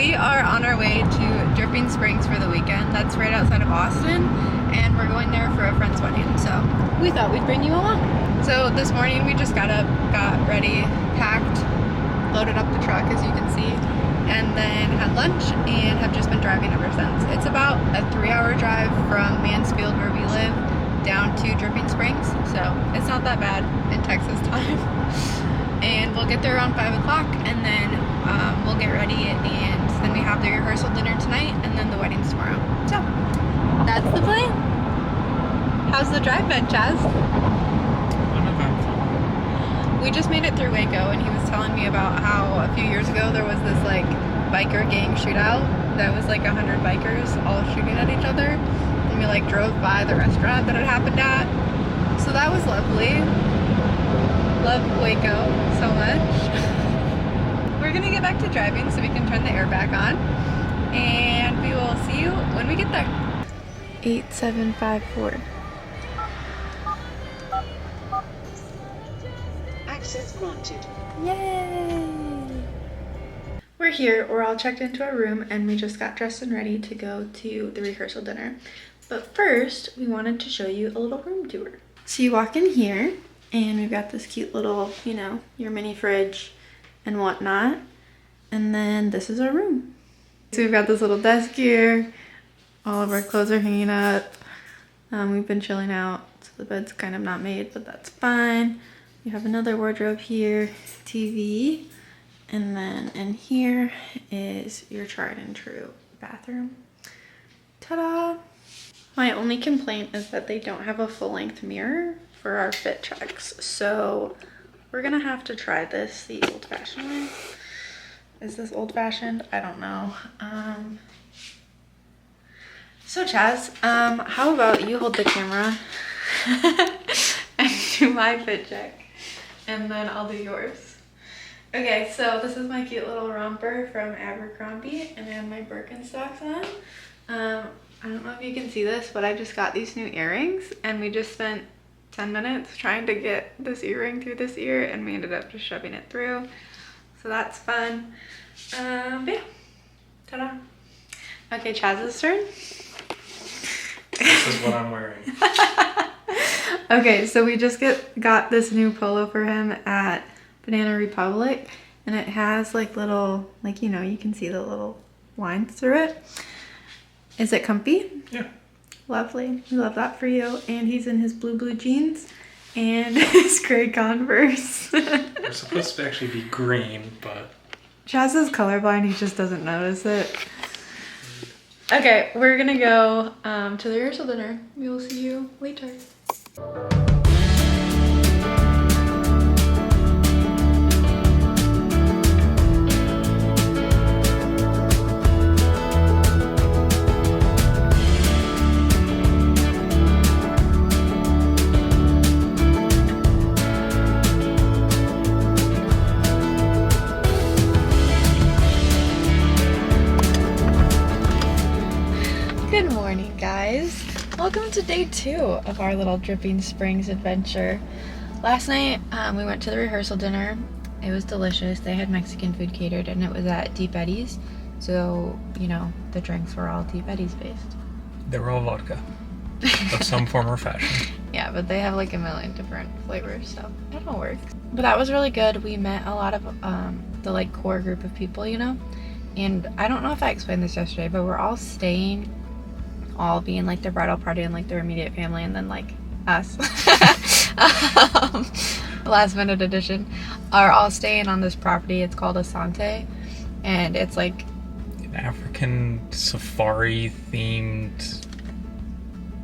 We are on our way to Dripping Springs for the weekend. That's right outside of Austin, and we're going there for a friend's wedding, so we thought we'd bring you along. So this morning we just got up, got ready, packed, loaded up the truck as you can see, and then had lunch and have just been driving ever since. It's about a 3-hour drive from Mansfield, where we live, down to Dripping Springs, so it's not that bad in Texas time. And we'll get there around 5 o'clock, and then we'll get ready, and then we have the rehearsal dinner tonight, and then the wedding's tomorrow. So that's the plan. How's the drive been, Chaz? Uneventful. We just made it through Waco, and he was telling me about how a few years ago there was this like biker gang shootout that was like 100 bikers all shooting at each other, and we like drove by the restaurant that it happened at. So that was lovely. Love Waco so much. We're gonna get back to driving so we can turn the air back on, and we will see you when we get there. 8754. Access granted. Yay! We're here, we're all checked into our room, and we just got dressed and ready to go to the rehearsal dinner. But first, we wanted to show you a little room tour. So you walk in here, and we've got this cute little, you know, your mini fridge and whatnot. And then this is our room. So we've got this little desk here. All of our clothes are hanging up. We've been chilling out, so the bed's kind of not made, but that's fine. We have another wardrobe here, TV, and then in here is your tried and true bathroom. Ta-da! My only complaint is that they don't have a full-length mirror for our fit checks, so we're gonna have to try this the old-fashioned way. Is this old-fashioned? I don't know. So Chaz, how about you hold the camera and do my fit check, and then I'll do yours. Okay, so this is my cute little romper from Abercrombie, and I have my Birkenstocks on. I don't know if you can see this, but I just got these new earrings, and we just spent 10 minutes trying to get this earring through this ear, and we ended up just shoving it through. So that's fun. But yeah, ta-da. Okay, Chaz's turn. This is what I'm wearing. Okay, so we just got this new polo for him at Banana Republic, and it has like little, like, you know, you can see the little lines through it. Is it comfy? Yeah. Lovely. We love that for you. And he's in his blue jeans and his gray Converse. They're supposed to actually be green, but Chaz is colorblind, he just doesn't notice it. Okay, we're gonna go to the rehearsal dinner. We will see you later. Good morning, guys. Welcome to day 2 of our little Dripping Springs adventure. Last night we went to the rehearsal dinner. It was delicious. They had Mexican food catered, and it was at Deep Eddy's. So, you know, the drinks were all Deep Eddy's based. they were all vodka of some form or fashion. Yeah, but they have like a million different flavors, so it all works. But that was really good. We met a lot of the like core group of people, you know. And I don't know if I explained this yesterday, but we're all staying, all being like the bridal party and like their immediate family, and then like us, last minute edition, are all staying on this property. It's called Asante, and it's like An African safari themed,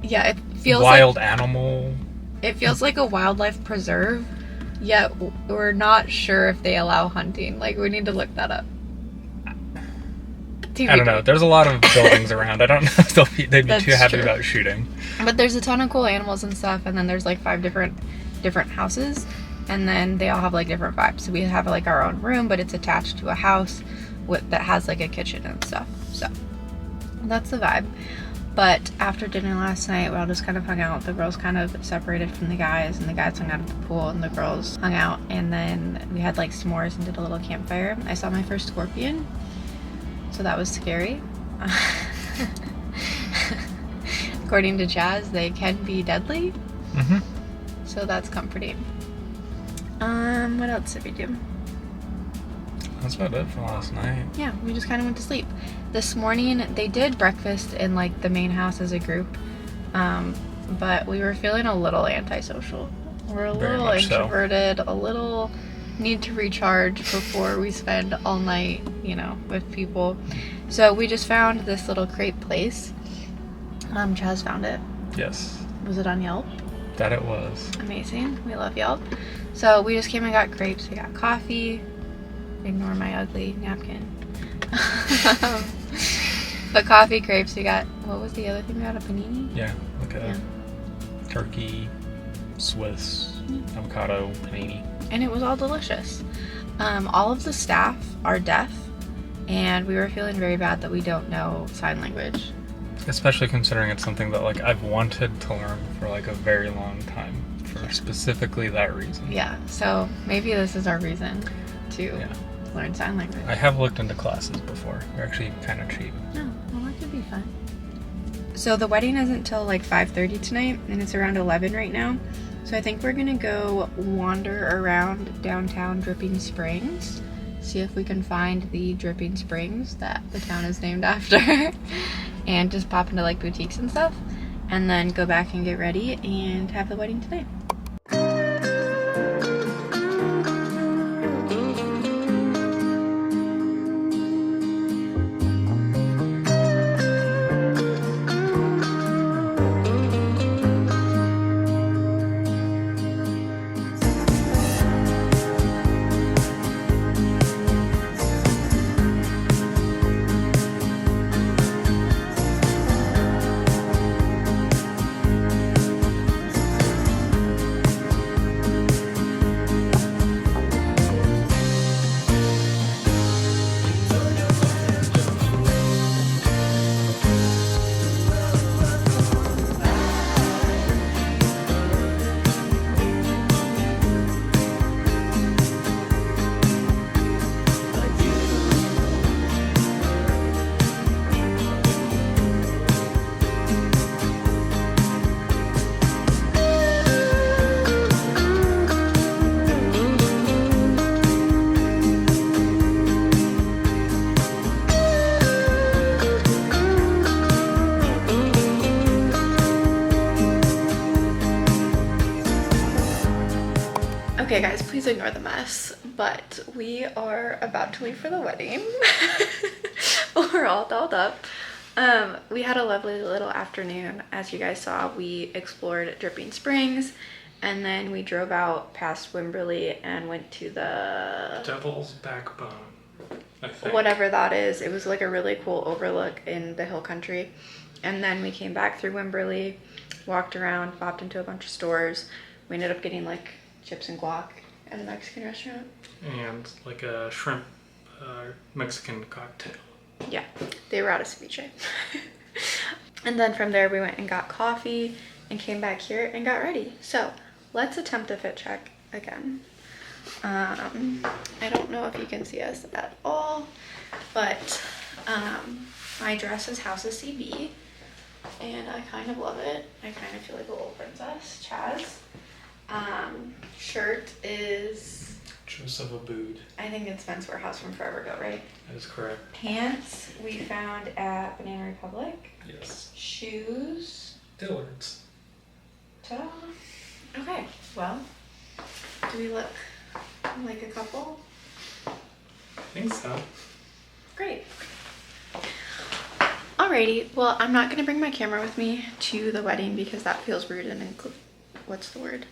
yeah, it feels wild like, animal. it feels like a wildlife preserve, yet we're not sure if they allow hunting. Like, we need to look that up. I don't know. There's a lot of buildings around. I don't know if they'd be That's too happy true. about shooting. But there's a ton of cool animals and stuff, and then there's like 5 different houses, and then they all have like different vibes. So we have like our own room, but it's attached to a house that has like a kitchen and stuff. So that's the vibe. But after dinner last night, we all just kind of hung out. The girls kind of separated from the guys, and the guys hung out at the pool, and the girls hung out, and then we had like s'mores and did a little campfire. I saw my first scorpion. so that was scary. According to Chaz, they can be deadly. Mm-hmm. So that's comforting. What else did we do? That's about it for last night. Yeah, we just kind of went to sleep. This morning, they did breakfast in, like, the main house as a group. But we were feeling a little antisocial. We're a Very little much so. introverted, a little need to recharge before we spend all night, you know, with people. So we just found this little crepe place. Chaz found it. Yes, Was it on Yelp? that it was. Amazing. We love Yelp. So we just came and got crepes. We got coffee. Ignore my ugly napkin. But coffee, crepes. We got, what was the other thing we got? A panini? Yeah, like a Yeah. turkey, Swiss, avocado, panini. And it was all delicious. All of the staff are deaf, and we were feeling very bad that we don't know sign language. Especially considering it's something that like I've wanted to learn for like a very long time for specifically that reason. Yeah, so maybe this is our reason to Yeah. learn sign language. I have looked into classes before. They're actually kind of cheap. Oh, well, that could be fun. So the wedding isn't till like 5:30 tonight, and it's around 11 right now. So I think we're gonna go wander around downtown Dripping Springs, see if we can find the Dripping Springs that the town is named after, and just pop into like boutiques and stuff, and then go back and get ready and have the wedding tonight. Okay guys, please ignore the mess, but we are about to leave for the wedding. We're all dolled up. We had a lovely little afternoon. As you guys saw, we explored Dripping Springs, and then we drove out past Wimberley and went to the Devil's Backbone, I think. whatever that is. It was like a really cool overlook in the hill country. And then we came back through Wimberley, walked around, popped into a bunch of stores. We ended up getting like chips and guac at a Mexican restaurant. And like a shrimp Mexican cocktail. Yeah, they were out of ceviche. And then from there we went and got coffee and came back here and got ready. So let's attempt a fit check again. I don't know if you can see us at all, but my dress is House of CB, and I kind of love it. I kind of feel like a little princess. Chaz. Shirt is, Joseph Abood. I think it's Men's Warehouse from Forever Ago, right? That is correct. Pants we found at Banana Republic. Yes. Shoes. Dillard's. Ta-da. Okay, well, do we look like a couple? I think so. Great. Alrighty, well, I'm not gonna bring my camera with me to the wedding because that feels rude and what's the word?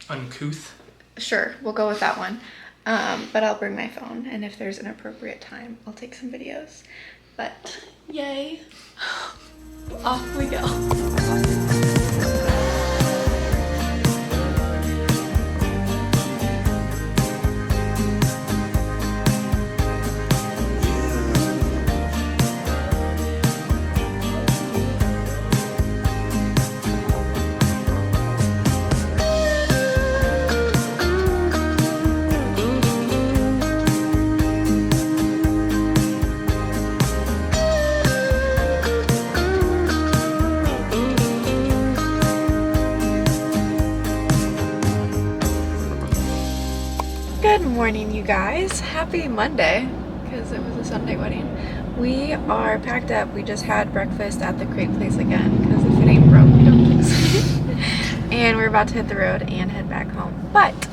Uncouth. Sure, we'll go with that one. But I'll bring my phone, and if there's an appropriate time, I'll take some videos. But yay, off we go. guys, happy Monday, because it was a Sunday wedding. We are packed up. We just had breakfast at the Crate Place again, because if it ain't broke, we don't fix it. And we're about to hit the road and head back home. But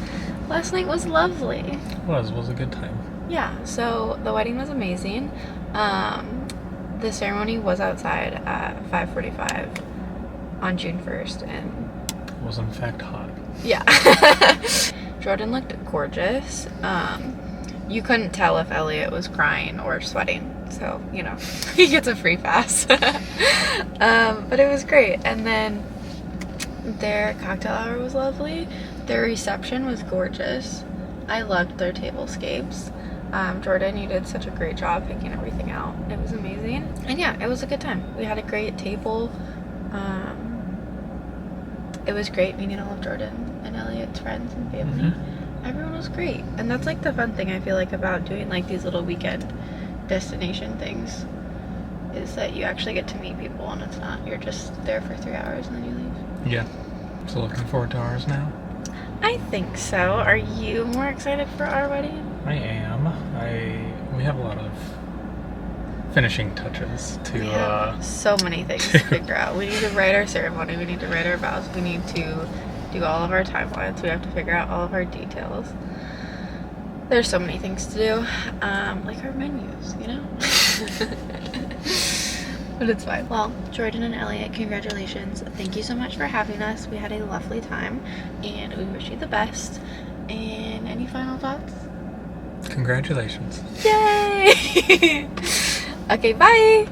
last night was lovely. It was a good time. Yeah, so the wedding was amazing. The ceremony was outside at 5:45 on June 1st, and It was in fact hot. yeah. Jordan looked gorgeous. You couldn't tell if Elliot was crying or sweating, so, you know, he gets a free pass. But it was great. And then their cocktail hour was lovely. Their reception was gorgeous. I loved their tablescapes. Jordan, you did such a great job picking everything out. It was amazing. And yeah, it was a good time. We had a great table. It was great meeting all of Jordan and Elliot's friends and family. Everyone was great. And that's like the fun thing I feel like about doing like these little weekend destination things, is that you actually get to meet people and it's not, you're just there for 3 hours and then you leave. Yeah. So looking forward to ours now. I think so. Are you more excited for our wedding? I am. We have a lot of finishing touches to We have so many things to figure out. We need to write our ceremony. We need to write our vows. We need to do all of our timelines. We have to figure out all of our details. There's so many things to do, like our menus, you know? But it's fine. Well, Jordan and Elliot, congratulations. Thank you so much for having us. We had a lovely time, and we wish you the best. And any final thoughts? Congratulations. Yay! Okay, bye!